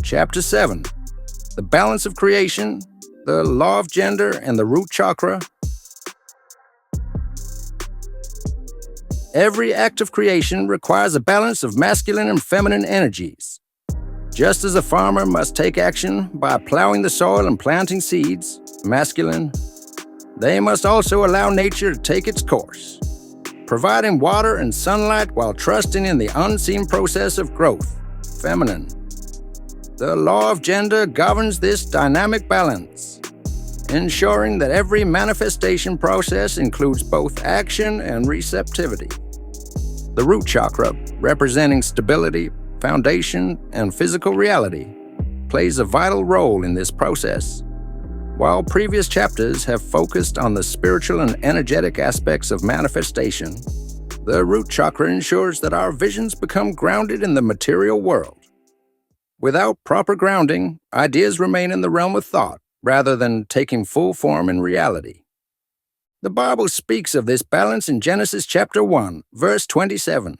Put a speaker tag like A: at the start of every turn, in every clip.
A: Chapter 7, the balance of creation, the law of gender, and the root chakra. Every act of creation requires a balance of masculine and feminine energies. Just as a farmer must take action by plowing the soil and planting seeds, masculine, they must also allow nature to take its course, providing water and sunlight while trusting in the unseen process of growth, feminine. The law of gender governs this dynamic balance, ensuring that every manifestation process includes both action and receptivity. The root chakra, representing stability, foundation, and physical reality, plays a vital role in this process. While previous chapters have focused on the spiritual and energetic aspects of manifestation, the root chakra ensures that our visions become grounded in the material world. Without proper grounding, ideas remain in the realm of thought rather than taking full form in reality. The Bible speaks of this balance in Genesis chapter 1, verse 27.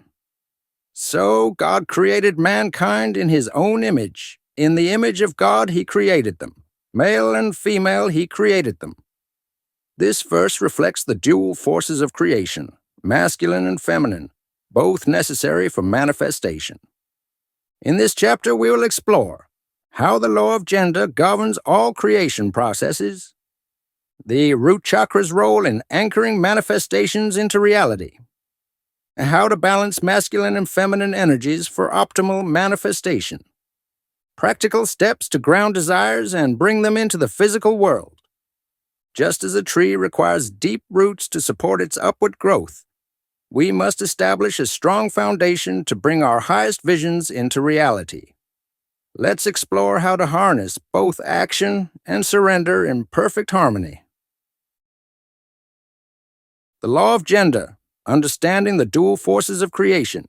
A: So God created mankind in his own image. In the image of God he created them. Male and female he created them. This verse reflects the dual forces of creation, masculine and feminine, both necessary for manifestation. In this chapter, we will explore how the law of gender governs all creation processes, the root chakra's role in anchoring manifestations into reality, and how to balance masculine and feminine energies for optimal manifestation, practical steps to ground desires and bring them into the physical world. Just as a tree requires deep roots to support its upward growth, we must establish a strong foundation to bring our highest visions into reality. Let's explore how to harness both action and surrender in perfect harmony. The law of gender, understanding the dual forces of creation.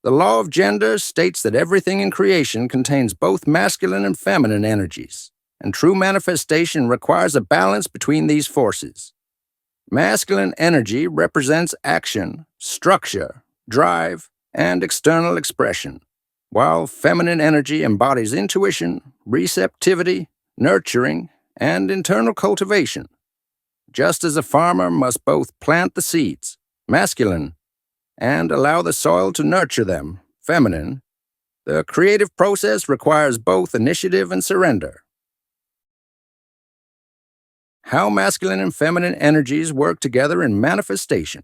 A: The law of gender states that everything in creation contains both masculine and feminine energies, and true manifestation requires a balance between these forces. Masculine energy represents action, structure, drive, and external expression, while feminine energy embodies intuition, receptivity, nurturing, and internal cultivation. Just as a farmer must both plant the seeds, masculine, and allow the soil to nurture them, feminine, the creative process requires both initiative and surrender. How masculine and feminine energies work together in manifestation.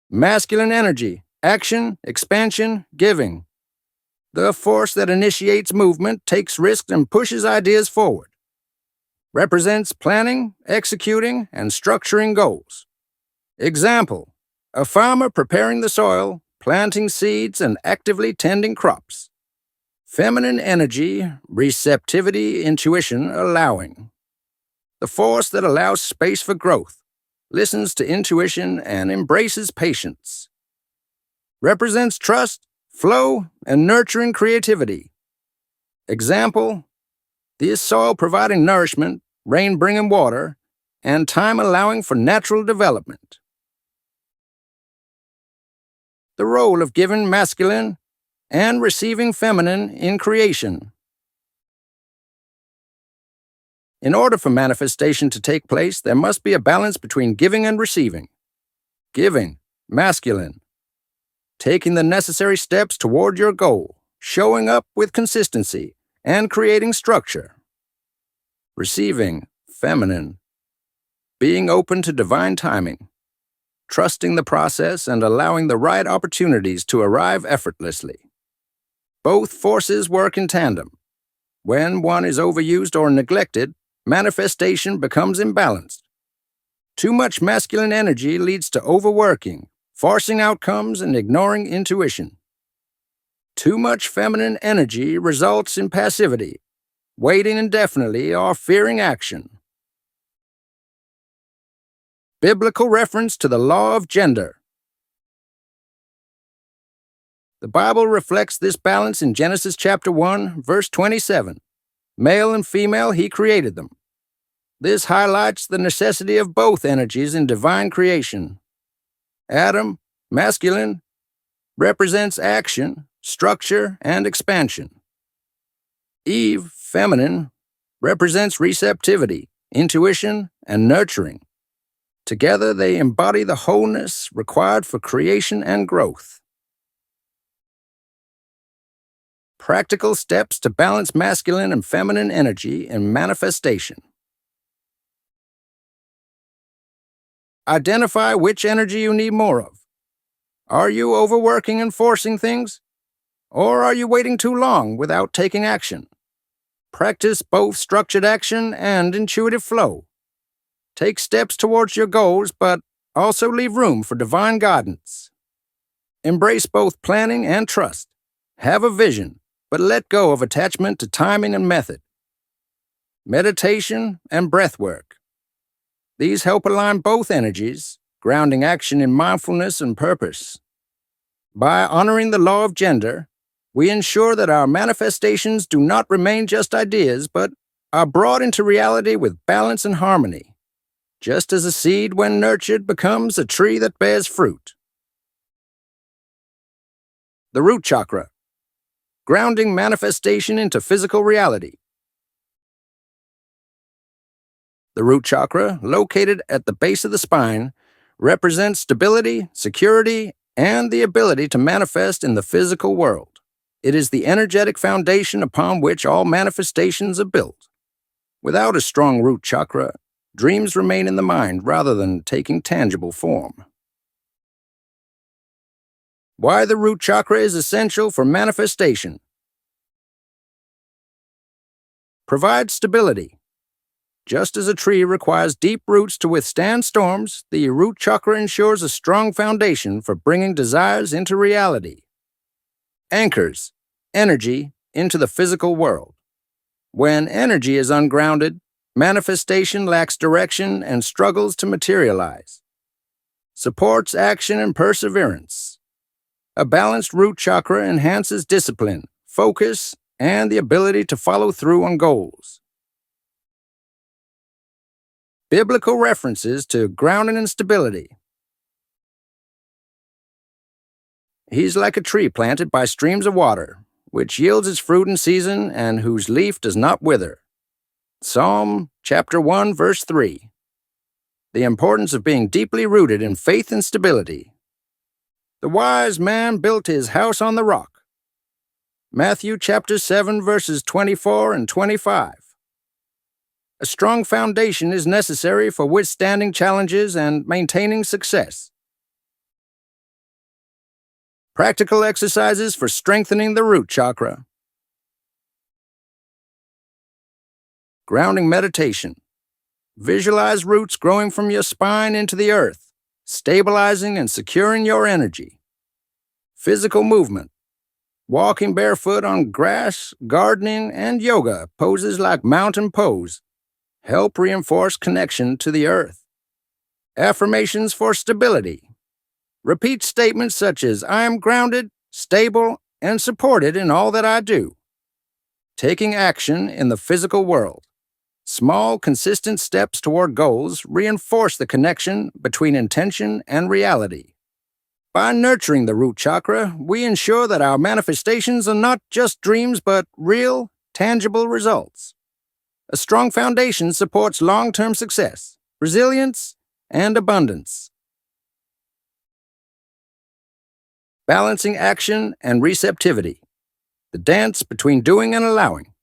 A: Masculine energy, action, expansion, giving. The force that initiates movement, takes risks, and pushes ideas forward. Represents planning, executing, and structuring goals. Example, a farmer preparing the soil, planting seeds, and actively tending crops. Feminine energy, receptivity, intuition, allowing. The force that allows space for growth, listens to intuition, and embraces patience. Represents trust, flow, and nurturing creativity. Example, the soil providing nourishment, rain bringing water, and time allowing for natural development. The role of giving masculine and receiving feminine in creation. In order for manifestation to take place, there must be a balance between giving and receiving. Giving, masculine. Taking the necessary steps toward your goal, showing up with consistency, and creating structure. Receiving, feminine. Being open to divine timing. Trusting the process and allowing the right opportunities to arrive effortlessly. Both forces work in tandem. When one is overused or neglected, manifestation becomes imbalanced. Too much masculine energy leads to overworking, forcing outcomes, and ignoring intuition. Too much feminine energy results in passivity, waiting indefinitely, or fearing action. Biblical reference to the law of gender. The Bible reflects this balance in Genesis chapter 1, verse 27. Male and female, he created them. This highlights the necessity of both energies in divine creation. Adam, masculine, represents action, structure, and expansion. Eve, feminine, represents receptivity, intuition, and nurturing. Together, they embody the wholeness required for creation and growth. Practical steps to balance masculine and feminine energy in manifestation. Identify which energy you need more of. Are you overworking and forcing things? Or are you waiting too long without taking action? Practice both structured action and intuitive flow. Take steps towards your goals, but also leave room for divine guidance. Embrace both planning and trust. Have a vision, but let go of attachment to timing and method. Meditation and breath work. These help align both energies, grounding action in mindfulness and purpose. By honoring the law of gender, we ensure that our manifestations do not remain just ideas, but are brought into reality with balance and harmony, just as a seed, when nurtured, becomes a tree that bears fruit. The root chakra, grounding manifestation into physical reality. The root chakra, located at the base of the spine, represents stability, security, and the ability to manifest in the physical world. It is the energetic foundation upon which all manifestations are built. Without a strong root chakra, dreams remain in the mind rather than taking tangible form. Why the root chakra is essential for manifestation. Provides stability. Just as a tree requires deep roots to withstand storms, the root chakra ensures a strong foundation for bringing desires into reality. Anchors energy into the physical world. When energy is ungrounded, manifestation lacks direction and struggles to materialize. Supports action and perseverance. A balanced root chakra enhances discipline, focus, and the ability to follow through on goals. Biblical references to grounding and stability. He's like a tree planted by streams of water, which yields its fruit in season and whose leaf does not wither. Psalm chapter 1, verse 3. The importance of being deeply rooted in faith and stability. The wise man built his house on the rock. Matthew chapter 7, verses 24 and 25. A strong foundation is necessary for withstanding challenges and maintaining success. Practical exercises for strengthening the root chakra. Grounding meditation. Visualize roots growing from your spine into the earth, stabilizing and securing your energy. Physical movement. Walking barefoot on grass, gardening, and yoga poses like mountain pose help reinforce connection to the earth. Affirmations for stability. Repeat statements such as, I am grounded, stable, and supported in all that I do. Taking action in the physical world. Small, consistent steps toward goals reinforce the connection between intention and reality. By nurturing the root chakra, we ensure that our manifestations are not just dreams but real, tangible results. A strong foundation supports long-term success, resilience, and abundance. Balancing action and receptivity. The dance between doing and allowing.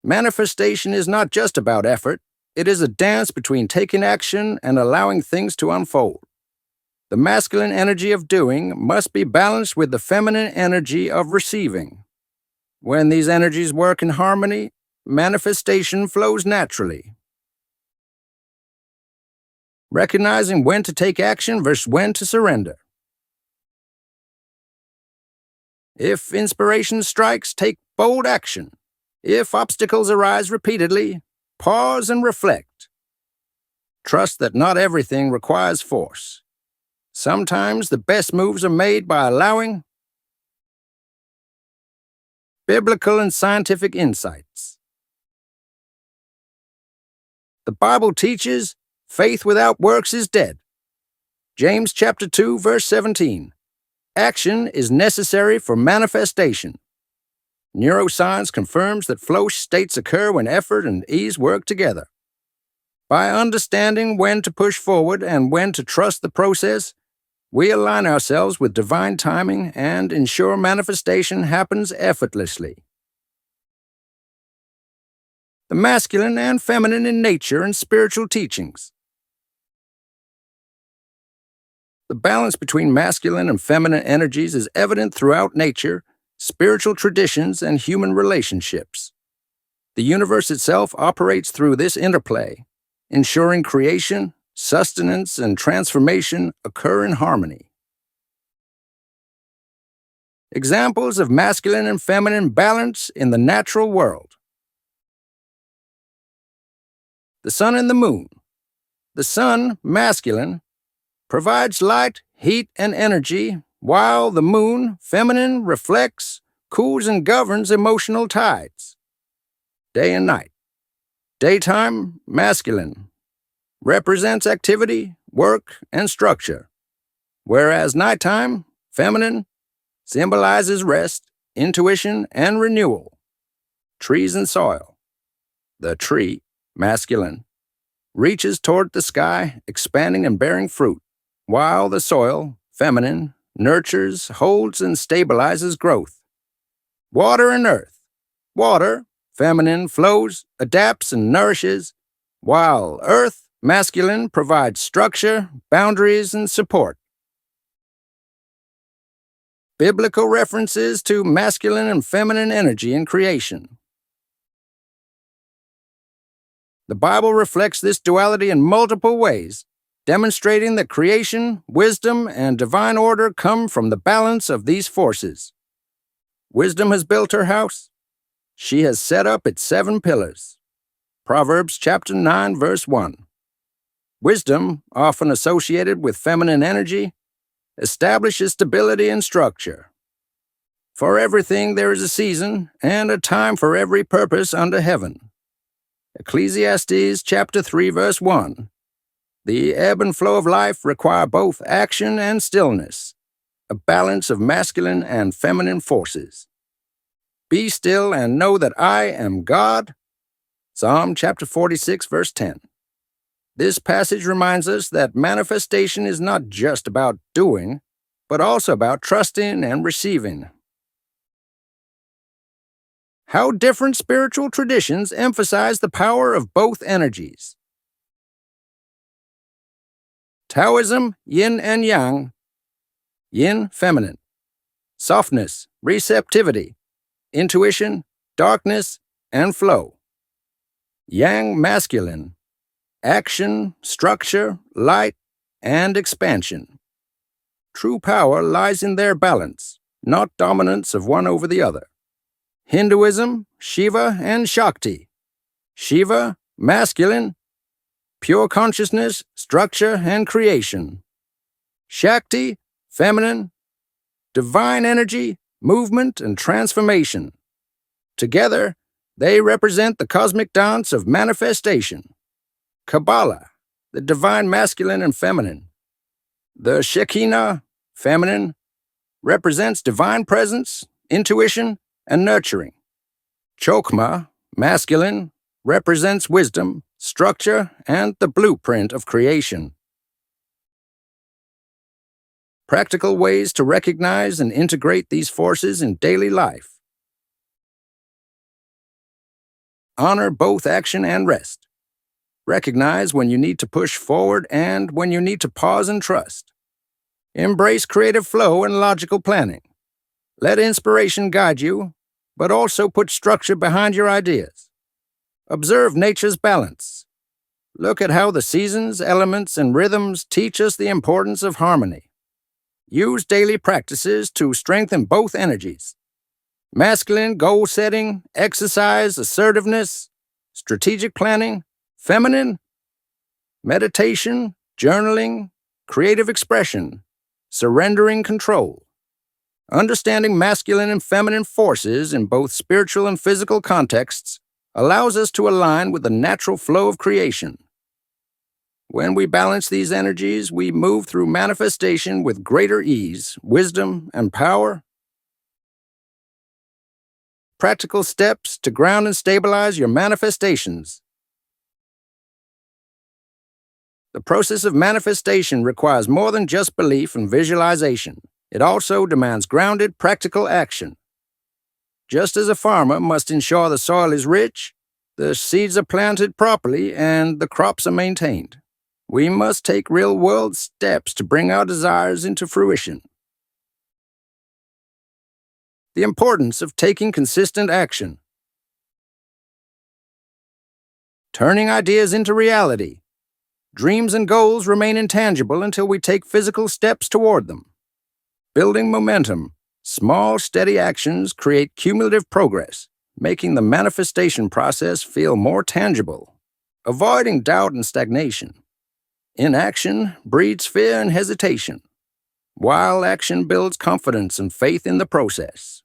A: Manifestation is not just about effort. It is a dance between taking action and allowing things to unfold. The masculine energy of doing must be balanced with the feminine energy of receiving. When these energies work in harmony, manifestation flows naturally. Recognizing when to take action versus when to surrender. If inspiration strikes, take bold action. If obstacles arise repeatedly, pause and reflect. Trust that not everything requires force. Sometimes the best moves are made by allowing. Biblical and scientific insights. The Bible teaches faith without works is dead. James chapter 2, verse 17. Action is necessary for manifestation. Neuroscience confirms that flow states occur when effort and ease work together. By understanding when to push forward and when to trust the process, we align ourselves with divine timing and ensure manifestation happens effortlessly. The masculine and feminine in nature and spiritual teachings. The balance between masculine and feminine energies is evident throughout nature, spiritual traditions, and human relationships. The universe itself operates through this interplay, ensuring creation, sustenance, and transformation occur in harmony. Examples of masculine and feminine balance in the natural world. The sun and the moon. The sun, masculine, provides light, heat, and energy, while the moon, feminine, reflects, cools, and governs emotional tides. Day and night. Daytime, masculine, represents activity, work, and structure, whereas nighttime, feminine, symbolizes rest, intuition, and renewal. Trees and soil. The tree, masculine, reaches toward the sky, expanding and bearing fruit, while the soil, feminine, nurtures, holds, and stabilizes growth. Water and earth. Water, feminine, flows, adapts, and nourishes, while earth, masculine, provides structure, boundaries, and support. Biblical references to masculine and feminine energy in creation. The Bible reflects this duality in multiple ways, demonstrating that creation, wisdom, and divine order come from the balance of these forces. Wisdom has built her house. She has set up its 7 pillars. Proverbs chapter 9, verse 1. Wisdom, often associated with feminine energy, establishes stability and structure. For everything there is a season and a time for every purpose under heaven. Ecclesiastes chapter 3, verse 1. The ebb and flow of life require both action and stillness, a balance of masculine and feminine forces. Be still and know that I am God. Psalm chapter 46, verse 10. This passage reminds us that manifestation is not just about doing, but also about trusting and receiving. How different spiritual traditions emphasize the power of both energies. Taoism, yin and yang. Yin, feminine. Softness, receptivity, intuition, darkness, and flow. Yang, masculine. Action, structure, light, and expansion. True power lies in their balance, not dominance of one over the other. Hinduism, Shiva, and Shakti. Shiva, masculine, pure consciousness, structure, and creation. Shakti, feminine, divine energy, movement, and transformation. Together, they represent the cosmic dance of manifestation. Kabbalah, the divine masculine and feminine. The Shekinah, feminine, represents divine presence, intuition, and nurturing. Chokmah, masculine, represents wisdom, structure, and the blueprint of creation. Practical ways to recognize and integrate these forces in daily life. Honor both action and rest. Recognize when you need to push forward and when you need to pause and trust. Embrace creative flow and logical planning. Let inspiration guide you, but also put structure behind your ideas. Observe nature's balance. Look at how the seasons, elements, and rhythms teach us the importance of harmony. Use daily practices to strengthen both energies. Masculine goal setting, exercise, assertiveness, strategic planning. Feminine, meditation, journaling, creative expression, surrendering control. Understanding masculine and feminine forces in both spiritual and physical contexts allows us to align with the natural flow of creation. When we balance these energies, we move through manifestation with greater ease, wisdom, and power. Practical steps to ground and stabilize your manifestations. The process of manifestation requires more than just belief and visualization. It also demands grounded, practical action. Just as a farmer must ensure the soil is rich, the seeds are planted properly, and the crops are maintained, we must take real-world steps to bring our desires into fruition. The importance of taking consistent action. Turning ideas into reality. Dreams and goals remain intangible until we take physical steps toward them. Building momentum. Small, steady actions create cumulative progress, making the manifestation process feel more tangible. Avoiding doubt and stagnation. Inaction breeds fear and hesitation, while action builds confidence and faith in the process.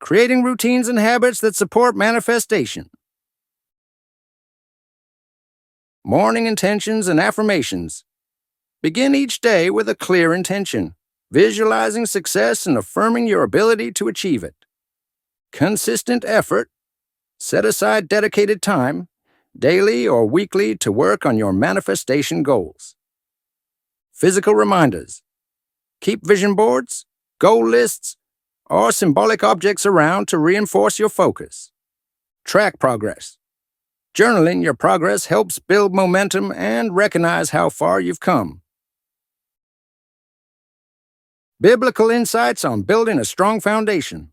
A: Creating routines and habits that support manifestation. Morning intentions and affirmations. Begin each day with a clear intention, visualizing success and affirming your ability to achieve it. Consistent effort. Set aside dedicated time, daily or weekly, to work on your manifestation goals. Physical reminders. Keep vision boards, goal lists, or symbolic objects around to reinforce your focus. Track progress. Journaling your progress helps build momentum and recognize how far you've come. Biblical insights on building a strong foundation.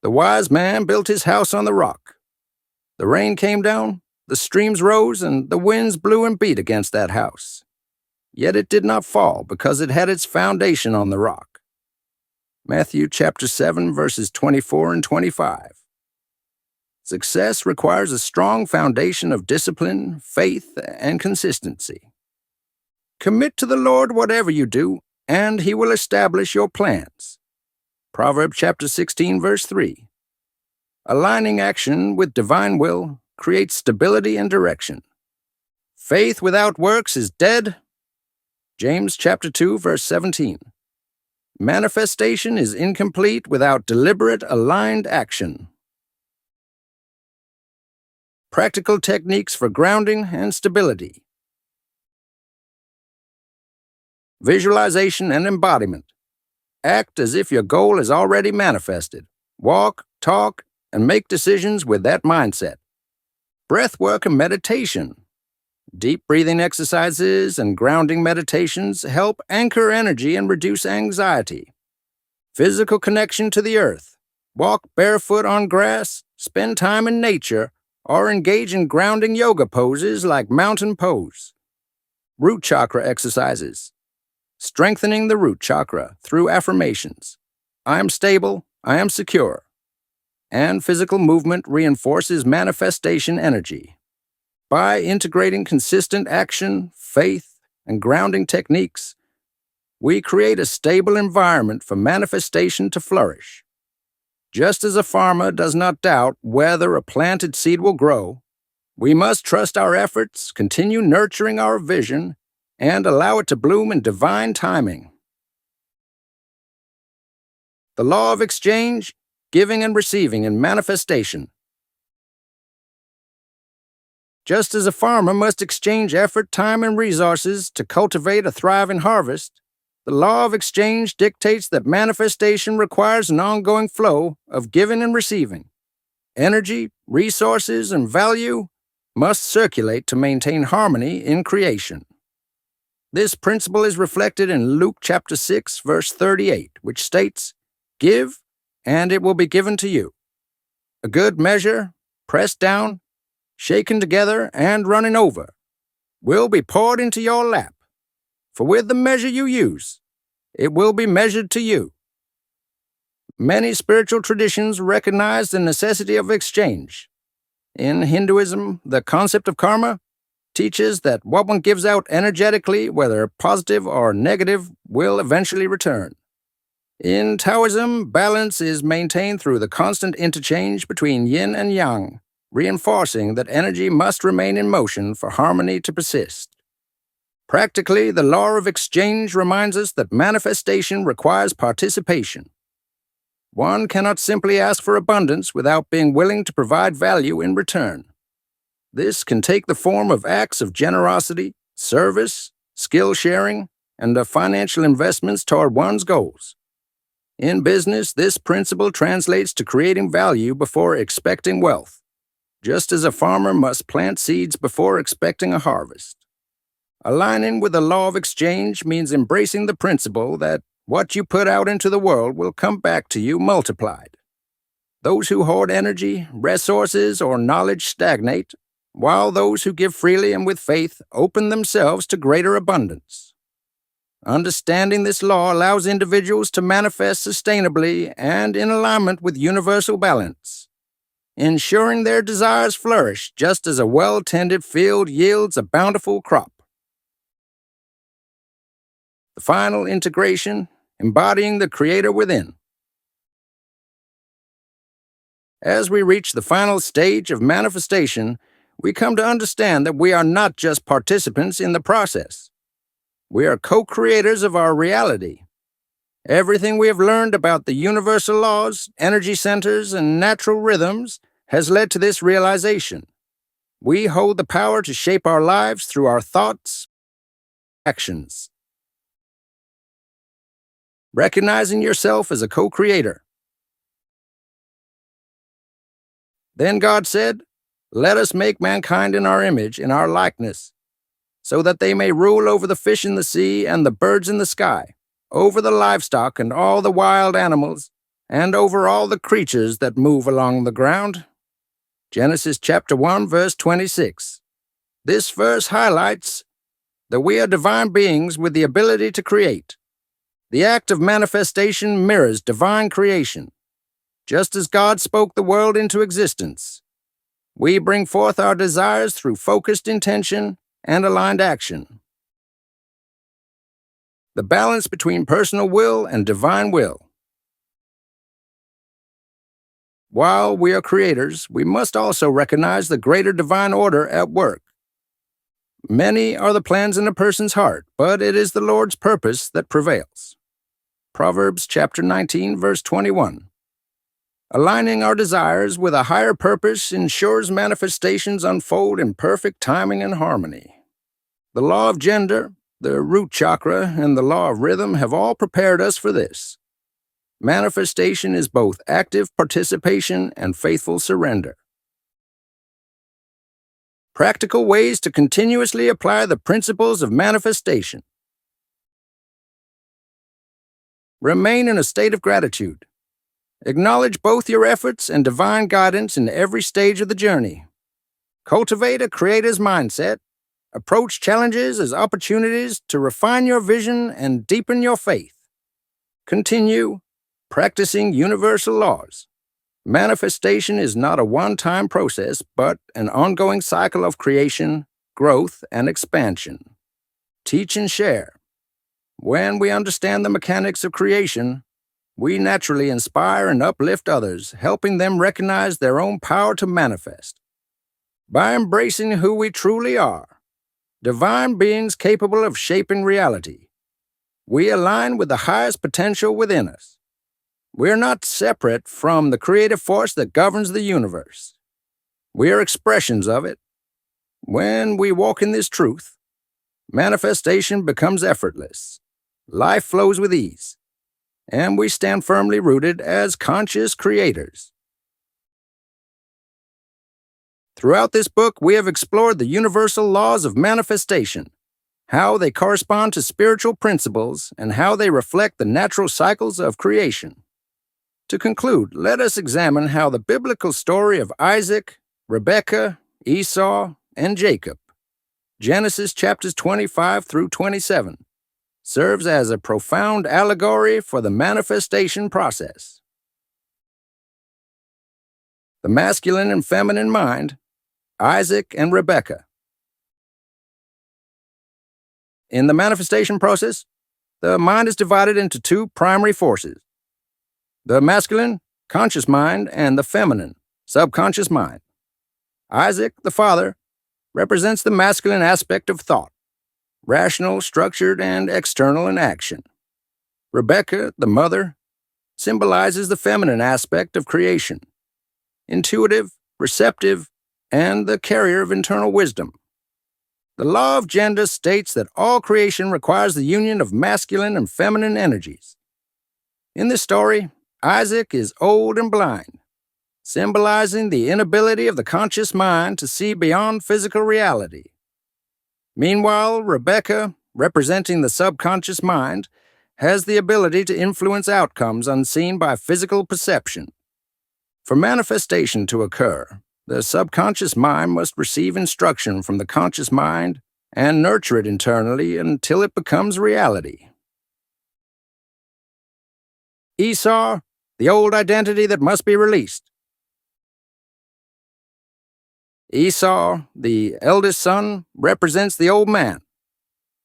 A: The wise man built his house on the rock. The rain came down, the streams rose, and the winds blew and beat against that house. Yet it did not fall because it had its foundation on the rock. Matthew chapter 7, verses 24 and 25. Success requires a strong foundation of discipline, faith, and consistency. Commit to the Lord whatever you do, and He will establish your plans. Proverbs chapter 16, verse 3. Aligning action with divine will creates stability and direction. Faith without works is dead. James chapter 2, verse 17. Manifestation is incomplete without deliberate, aligned action. Practical techniques for grounding and stability. Visualization and embodiment. Act as if your goal is already manifested. Walk, talk, and make decisions with that mindset. Breath work and meditation. Deep breathing exercises and grounding meditations help anchor energy and reduce anxiety. Physical connection to the earth. Walk barefoot on grass, spend time in nature, or engage in grounding yoga poses like mountain pose. Root chakra exercises. Strengthening the root chakra through affirmations. I am stable, I am secure. And physical movement reinforces manifestation energy. By integrating consistent action, faith, and grounding techniques, we create a stable environment for manifestation to flourish. Just as a farmer does not doubt whether a planted seed will grow, we must trust our efforts, continue nurturing our vision, and allow it to bloom in divine timing. The law of exchange, giving and receiving in manifestation. Just as a farmer must exchange effort, time, and resources to cultivate a thriving harvest, the law of exchange dictates that manifestation requires an ongoing flow of giving and receiving. Energy, resources, and value must circulate to maintain harmony in creation. This principle is reflected in Luke chapter 6, verse 38, which states, "Give, and it will be given to you. A good measure, pressed down, shaken together, and running over, will be poured into your lap. For with the measure you use, it will be measured to you." Many spiritual traditions recognize the necessity of exchange. In Hinduism, the concept of karma teaches that what one gives out energetically, whether positive or negative, will eventually return. In Taoism, balance is maintained through the constant interchange between yin and yang, reinforcing that energy must remain in motion for harmony to persist. Practically, the law of exchange reminds us that manifestation requires participation. One cannot simply ask for abundance without being willing to provide value in return. This can take the form of acts of generosity, service, skill sharing, and of financial investments toward one's goals. In business, this principle translates to creating value before expecting wealth, just as a farmer must plant seeds before expecting a harvest. Aligning with the law of exchange means embracing the principle that what you put out into the world will come back to you multiplied. Those who hoard energy, resources, or knowledge stagnate, while those who give freely and with faith open themselves to greater abundance. Understanding this law allows individuals to manifest sustainably and in alignment with universal balance, ensuring their desires flourish just as a well-tended field yields a bountiful crop. The final integration, embodying the Creator within. As we reach the final stage of manifestation, we come to understand that we are not just participants in the process. We are co-creators of our reality. Everything we have learned about the universal laws, energy centers, and natural rhythms has led to this realization. We hold the power to shape our lives through our thoughts, actions. Recognizing yourself as a co-creator. Then God said, "Let us make mankind in our image, in our likeness, so that they may rule over the fish in the sea and the birds in the sky, over the livestock and all the wild animals, and over all the creatures that move along the ground." Genesis chapter 1, verse 26. This verse highlights that we are divine beings with the ability to create. The act of manifestation mirrors divine creation. Just as God spoke the world into existence, we bring forth our desires through focused intention and aligned action. The balance between personal will and divine will. While we are creators, we must also recognize the greater divine order at work. Many are the plans in a person's heart, but it is the Lord's purpose that prevails. Proverbs chapter 19, verse 21. Aligning our desires with a higher purpose ensures manifestations unfold in perfect timing and harmony. The law of gender, the root chakra, and the law of rhythm have all prepared us for this. Manifestation is both active participation and faithful surrender. Practical ways to continuously apply the principles of manifestation. Remain in a state of gratitude. Acknowledge both your efforts and divine guidance in every stage of the journey. Cultivate a creator's mindset. Approach challenges as opportunities to refine your vision and deepen your faith. Continue practicing universal laws. Manifestation is not a one-time process, but an ongoing cycle of creation, growth, and expansion. Teach and share. When we understand the mechanics of creation, we naturally inspire and uplift others, helping them recognize their own power to manifest. By embracing who we truly are, divine beings capable of shaping reality, we align with the highest potential within us. We are not separate from the creative force that governs the universe. We are expressions of it. When we walk in this truth, manifestation becomes effortless. Life flows with ease, and we stand firmly rooted as conscious creators. Throughout this book, we have explored the universal laws of manifestation, how they correspond to spiritual principles, and how they reflect the natural cycles of creation. To conclude, let us examine how the biblical story of Isaac, Rebekah, Esau, and Jacob, Genesis chapters 25 through 27, serves as a profound allegory for the manifestation process. The masculine and feminine mind, Isaac and Rebekah. In the manifestation process, the mind is divided into two primary forces, the masculine, conscious mind, and the feminine, subconscious mind. Isaac, the father, represents the masculine aspect of thought, rational, structured, and external in action. Rebecca, the mother, symbolizes the feminine aspect of creation, intuitive, receptive, and the carrier of internal wisdom. The law of gender states that all creation requires the union of masculine and feminine energies. In this story, Isaac is old and blind, symbolizing the inability of the conscious mind to see beyond physical reality. Meanwhile, Rebecca, representing the subconscious mind, has the ability to influence outcomes unseen by physical perception. For manifestation to occur, the subconscious mind must receive instruction from the conscious mind and nurture it internally until it becomes reality. Esau, the old identity that must be released. Esau, the eldest son, represents the old man,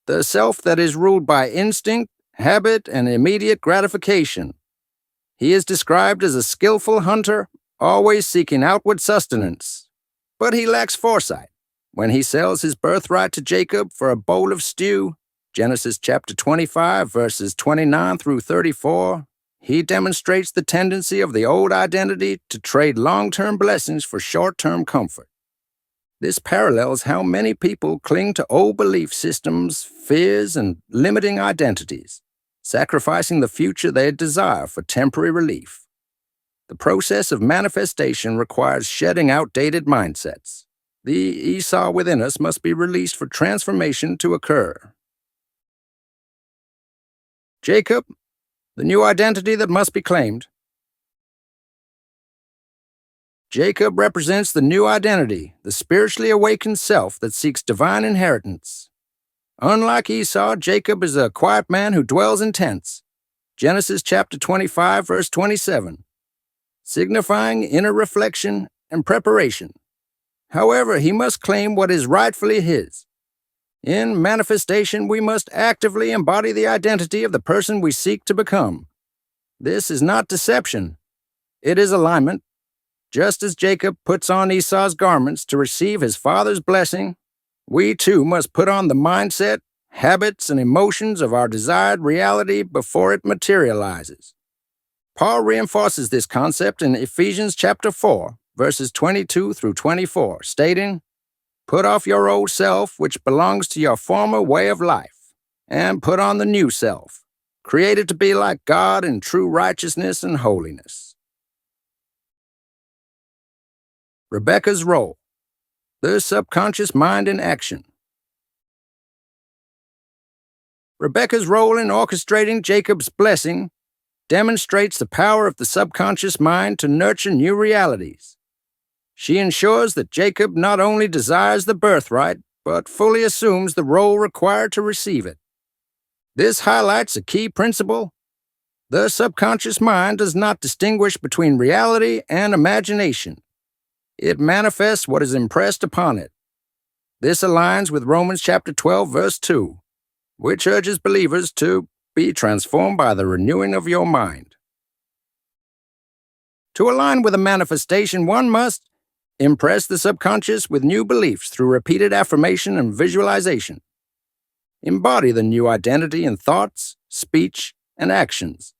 A: the self that is ruled by instinct, habit, and immediate gratification. He is described as a skillful hunter, always seeking outward sustenance. But he lacks foresight. When he sells his birthright to Jacob for a bowl of stew, Genesis chapter 25, verses 29 through 34, he demonstrates the tendency of the old identity to trade long-term blessings for short-term comfort. This parallels how many people cling to old belief systems, fears, and limiting identities, sacrificing the future they desire for temporary relief. The process of manifestation requires shedding outdated mindsets. The Esau within us must be released for transformation to occur. Jacob, the new identity that must be claimed. Jacob represents the new identity, the spiritually awakened self that seeks divine inheritance. Unlike Esau, Jacob is a quiet man who dwells in tents. Genesis chapter 25, verse 27, signifying inner reflection and preparation. However, he must claim what is rightfully his. In manifestation, we must actively embody the identity of the person we seek to become. This is not deception. It is alignment. Just as Jacob puts on Esau's garments to receive his father's blessing, we too must put on the mindset, habits, and emotions of our desired reality before it materializes. Paul reinforces this concept in Ephesians chapter 4, verses 22 through 24, stating, "Put off your old self, which belongs to your former way of life, and put on the new self, created to be like God in true righteousness and holiness." Rebecca's role, the subconscious mind in action. Rebecca's role in orchestrating Jacob's blessing demonstrates the power of the subconscious mind to nurture new realities. She ensures that Jacob not only desires the birthright, but fully assumes the role required to receive it. This highlights a key principle. The subconscious mind does not distinguish between reality and imagination. It manifests what is impressed upon it. This aligns with Romans chapter 12, verse 2, which urges believers to be transformed by the renewing of your mind. To align with a manifestation, one must impress the subconscious with new beliefs through repeated affirmation and visualization. Embody the new identity in thoughts, speech, and actions.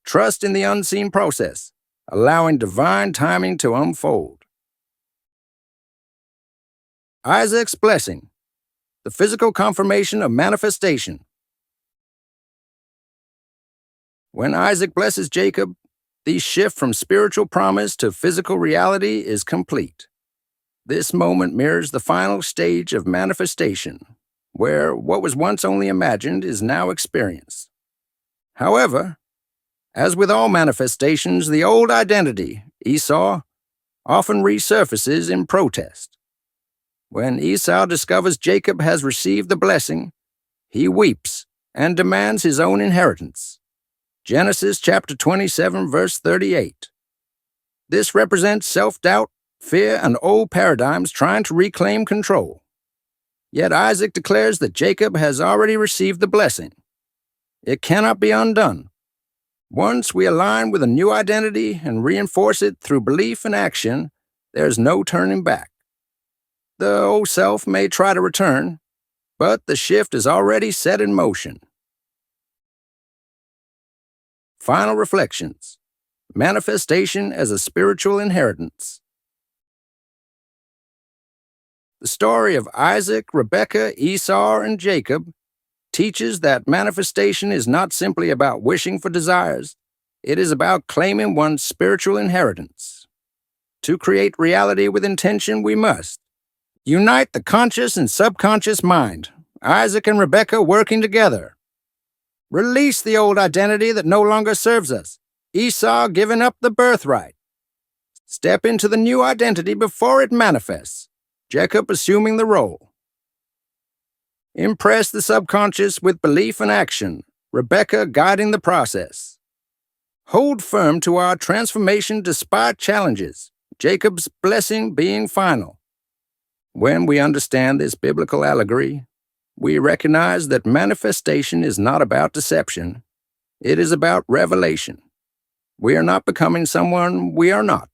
A: Trust in the unseen process, allowing divine timing to unfold. Isaac's blessing, the physical confirmation of manifestation. When Isaac blesses Jacob, the shift from spiritual promise to physical reality is complete. This moment mirrors the final stage of manifestation, where what was once only imagined is now experienced. However, as with all manifestations, the old identity, Esau, often resurfaces in protest. When Esau discovers Jacob has received the blessing, he weeps and demands his own inheritance. Genesis chapter 27, verse 38. This represents self-doubt, fear, and old paradigms trying to reclaim control. Yet Isaac declares that Jacob has already received the blessing. It cannot be undone. Once we align with a new identity and reinforce it through belief and action, there's no turning back. The old self may try to return, but the shift is already set in motion. Final reflections. Manifestation as a spiritual inheritance. The story of Isaac, Rebekah, Esau, and Jacob teaches that manifestation is not simply about wishing for desires. It is about claiming one's spiritual inheritance. To create reality with intention, we must unite the conscious and subconscious mind, Isaac and Rebekah working together. Release the old identity that no longer serves us, Esau giving up the birthright. Step into the new identity before it manifests, Jacob assuming the role. Impress the subconscious with belief and action, Rebekah guiding the process. Hold firm to our transformation despite challenges, Jacob's blessing being final. When we understand this biblical allegory, we recognize that manifestation is not about deception. It is about revelation. We are not becoming someone we are not.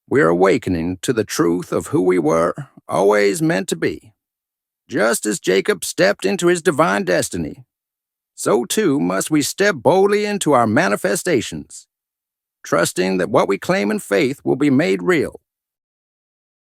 A: We are awakening to the truth of who we were, always meant to be. Just as Jacob stepped into his divine destiny, so too must we step boldly into our manifestations, trusting that what we claim in faith will be made real.